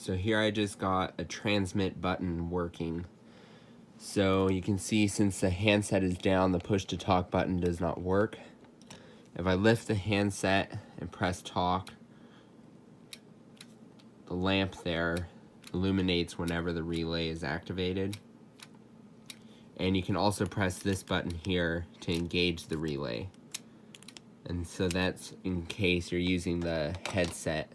So here I just got a transmit button working. So you can see since the handset is down, the push to talk button does not work. If I lift the handset and press talk, the lamp there illuminates whenever the relay is activated. And you can also press this button here to engage the relay. And so that's in case you're using the headset.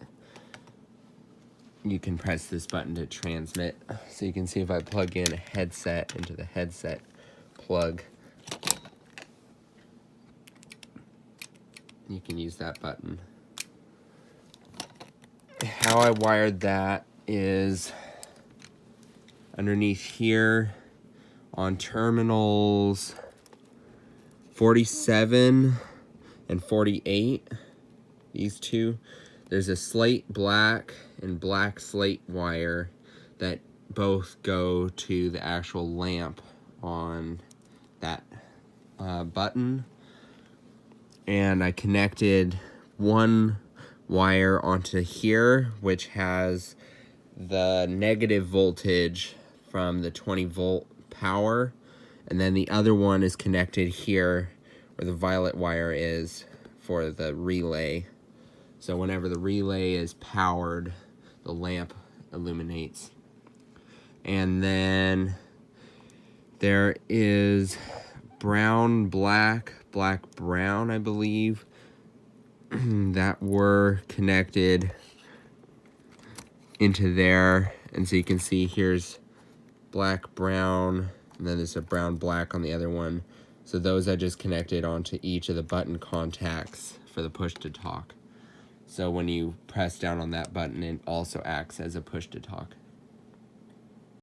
You can press this button to transmit. So you can see if I plug in a headset into the headset plug, you can use that button. How I wired that is underneath here on terminals 47 and 48, these two, there's a slate black and black slate wire that both go to the actual lamp on that button. And I connected one wire onto here, which has the negative voltage from the 20 volt power, and then the other one is connected here where the violet wire is for the relay. So whenever the relay is powered, the lamp illuminates. And then there is brown, black, black, brown, I believe, that were connected into there. And so you can see here's black, brown, and then there's a brown, black on the other one. So those I just connected onto each of the button contacts for the push to talk. So when you press down on that button, it also acts as a push to talk.